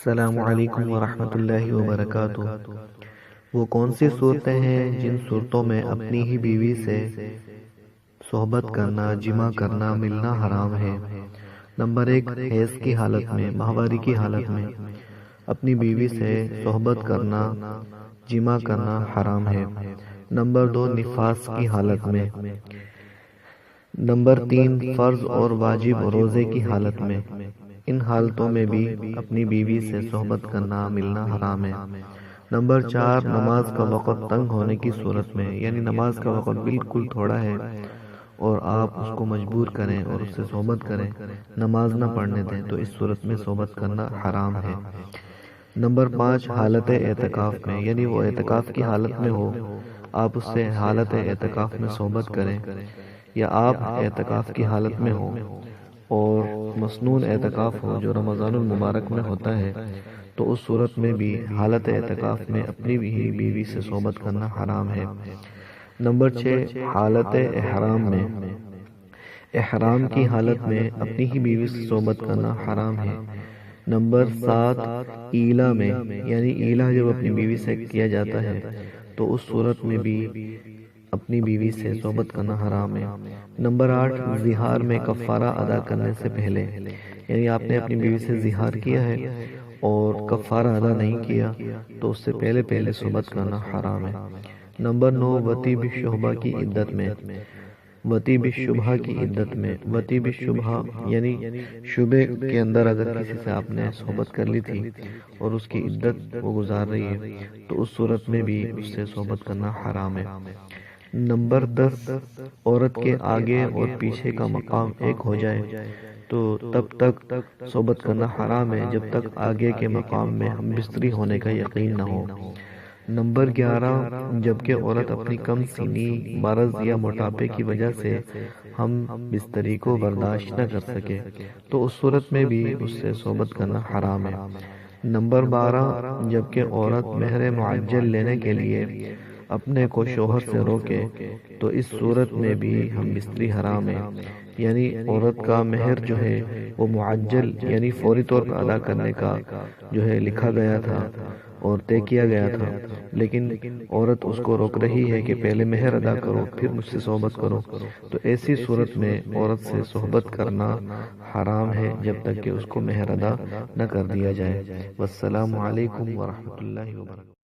السلام علیکم ورحمۃ اللہ وبرکاتہ۔ وہ کون سی صورتیں ہیں جن صورتوں میں اپنی ہی بیوی سے صحبت کرنا، جمع کرنا، ملنا حرام ہے؟ نمبر 1، حیض کی حالت میں، ماہواری کی حالت میں اپنی بیوی سے صحبت کرنا، جمع کرنا حرام ہے۔ نمبر 2، نفاس کی حالت میں۔ نمبر 3، فرض اور واجب روزے کی حالت میں۔ ان حالتوں میں بھی اپنی بیوی سے صحبت کرنا، ملنا حرام ہے۔ نمبر 4، نماز کا وقت تنگ ہونے کی صورت میں، یعنی نماز کا وقت بالکل تھوڑا ہے اور آپ اس کو مجبور کریں اور اس سے صحبت کریں، نماز نہ پڑھنے دیں، تو اس صورت میں صحبت کرنا حرام ہے۔ نمبر 5، حالت اعتکاف میں، یعنی وہ اعتکاف کی حالت میں ہو، آپ اس سے حالت اعتکاف میں صحبت کریں، یا آپ اعتکاف کی حالت میں ہو اور مسنون اعتکاف ہو جو رمضان المبارک میں ہوتا ہے، تو اس صورت میں بھی حالت اعتکاف میں اپنی ہی بیوی سے صحبت کرنا حرام ہے۔ نمبر 6، حالت احرام میں۔ احرام کی حالت میں اپنی ہی بیوی سے صحبت کرنا حرام ہے۔ نمبر 7، ایلا میں، یعنی ایلا جب اپنی بیوی سے کیا جاتا ہے تو اس صورت میں بھی اپنی بیوی سے صحبت کرنا حرام ہے۔ نمبر 8، زہار میں کفارہ ادا کرنے سے پہلے، یعنی آپ نے اپنی بیوی سے زہار کیا ہے اور کفارہ ادا نہیں کیا تو اس سے پہلے صحبت کرنا حرام ہے۔ نمبر 9، وطی بالشبہہ کی عدت میں۔ وطی بالشبہہ کی عدت میں، وطی بالشبہہ یعنی شبہ کے اندر اگر کسی سے آپ نے صحبت کر لی تھی اور اس کی عدت وہ گزار رہی ہے تو اس صورت میں بھی اس سے صحبت کرنا حرام ہے۔ نمبر 10، عورت کے آگے اور پیچھے کا مقام ایک ہو جائے تو تب تک صحبت کرنا حرام ہے جب تک آگے کے مقام میں ہم بستری ہونے کا یقین نہ ہو۔ نمبر 11، جبکہ عورت اپنی کم سینی، مرض یا موٹاپے کی وجہ سے ہم بستری کو برداشت نہ کر سکے تو اس صورت میں بھی اس سے صحبت کرنا حرام ہے۔ نمبر 12، جبکہ عورت مہر معجل لینے کے لیے اپنے کو شوہر سے روکے تو اس صورت میں بھی ہم بستری حرام ہے، یعنی عورت کا مہر جو ہے وہ معجل یعنی فوری طور پر ادا کرنے کا جو ہے لکھا گیا تھا اور طے کیا گیا تھا، لیکن عورت اس کو روک رہی ہے کہ پہلے مہر ادا کرو پھر مجھ سے صحبت کرو، تو ایسی صورت میں عورت سے صحبت کرنا حرام ہے جب تک کہ اس کو مہر ادا نہ کر دیا جائے۔ والسلام علیکم ورحمۃ اللہ وبرکاتہ۔